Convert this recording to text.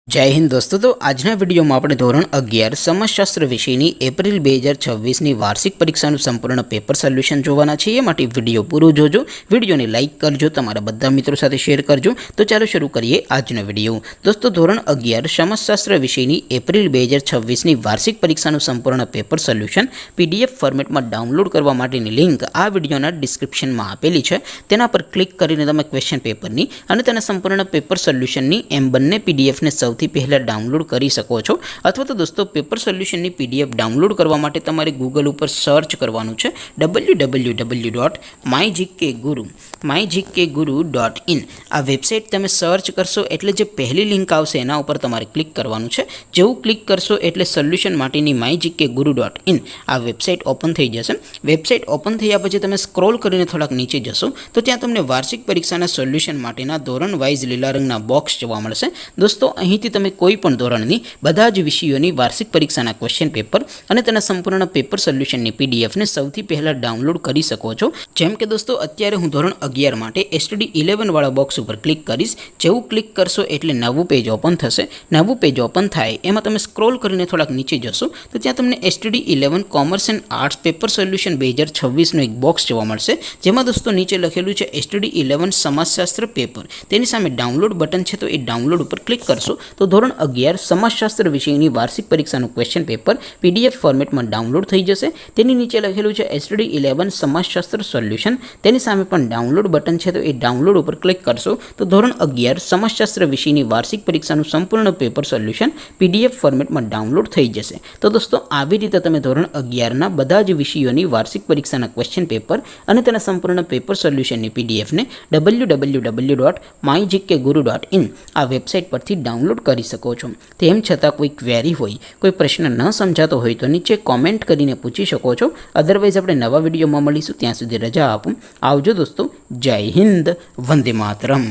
जय हिंद दोस्तों। तो आजना वीडियो में આપણે ધોરણ 11 સમાજશાસ્ત્ર વિષયની એપ્રિલ 2026ની વાર્ષિક પરીક્ષાનું સંપૂર્ણ પેપર સોલ્યુશન જોવાના છીએ। માટે વિડિયો પૂરો જોજો, વિડિયોને લાઈક કરજો, તમારા બધા મિત્રો સાથે શેર કરજો। તો ચાલો શરૂ કરીએ આજનો વિડિયો। દોસ્તો ધોરણ 11 સમાજશાસ્ત્ર વિષયની એપ્રિલ 2026ની વાર્ષિક પરીક્ષાનું સંપૂર્ણ પેપર સોલ્યુશન પીડીએફ ફોર્મેટમાં ડાઉનલોડ કરવા માટેની લિંક આ વિડિયોના ડિસ્ક્રિપ્શનમાં આપેલી છે। તેના પર ક્લિક કરીને તમે ક્વેશ્ચન પેપરની અને તેના સંપૂર્ણ પેપર સોલ્યુશનની એમ બંને પીડીએફને સૌથી પહેલા ડાઉનલોડ કરી શકો છો। અથવા તો દોસ્તો પેપર સોલ્યુશનની પીડીએફ ડાઉનલોડ કરવા માટે તમારે ગૂગલ ઉપર સર્ચ કરવાનું છે www.mygkguru.in। આ વેબસાઇટ તમે સર્ચ કરશો એટલે જે પહેલી લિંક આવશે એના ઉપર તમારે ક્લિક કરવાનું છે। જેવું ક્લિક કરશો એટલે સોલ્યુશન માટેની mygkguru.in આ વેબસાઇટ ઓપન થઈ જશે। વેબસાઇટ ઓપન થયા પછી તમે સ્ક્રોલ કરીને થોડાક નીચે જશો તો ત્યાં તમને વાર્ષિક પરીક્ષાના સોલ્યુશન માટેના ધોરણ વાઇઝ લીલા રંગના બોક્સ જોવા મળશે। દોસ્તો અહીંથી તમે કોઈ પણ ધોરણની બધા જ વિષયોની વાર્ષિક પરીક્ષાના ક્વેશ્ચન પેપર અને તેના સંપૂર્ણ પેપર સોલ્યુશનની પીડીએફને સૌથી પહેલા ડાઉનલોડ કરી શકો છો। જેમ કે દોસ્તો અત્યારે હું ધોરણ 11 માટે STD 11 વાળા બોક્સ ઉપર ક્લિક કરીશ। જેવું ક્લિક કરશો એટલે નવું પેજ ઓપન થશે। નવું પેજ ઓપન થાય એમાં તમે સ્ક્રોલ કરીને થોડાક નીચે જશો તો ત્યાં તમને STD 11 commerce and arts paper solution 2026નું એક બોક્સ જોવા મળશે। જેમાં દોસ્તો નીચે લખેલું છે STD 11 સમાજશાસ્ત્ર પેપર। તેની સામે ડાઉનલોડ બટન છે, તો એ ડાઉનલોડ ઉપર ક્લિક કરશો તો ધોરણ 11 સમાજશાસ્ત્ર વિષયની વાર્ષિક પરીક્ષાનું ક્વેશ્ચન પેપર પીડીએફ ફોર્મેટમાં ડાઉનલોડ થઈ જશે। તેની નીચે લખેલું છે STD 11 સમાજશાસ્ત્ર સોલ્યુશન। તેની સામે પણ ડાઉનલોડ બટન છે, તો એ ડાઉનલોડ ઉપર ક્લિક કરશો તો ધોરણ 11 સમાજશાસ્ત્ર વિષયની વાર્ષિક પરીક્ષાનું સંપૂર્ણ પેપર સોલ્યુશન પીડીએફ ફોર્મેટમાં ડાઉનલોડ થઈ જશે। તો દોસ્તો આવી રીતે તમે ધોરણ 11ના બધા જ વિષયોની વાર્ષિક પરીક્ષાના ક્વેશ્ચન પેપર અને તેના સંપૂર્ણ પેપર સોલ્યુશનની પીડીએફને www.mygkguru.in આ વેબસાઇટ પરથી ડાઉનલોડ કરી શકો છો। તેમ છતાં કોઈ ક્વેરી હોય, કોઈ પ્રશ્ન ન સમજાતો હોય તો નીચે કોમેન્ટ કરીને પૂછી શકો છો। અધરવાઇઝ આપણે નવા વિડીયોમાં મળીશું, ત્યાં સુધી રજા આપો। આવજો દોસ્તો, જય હિન્દ, વંદે માતરમ।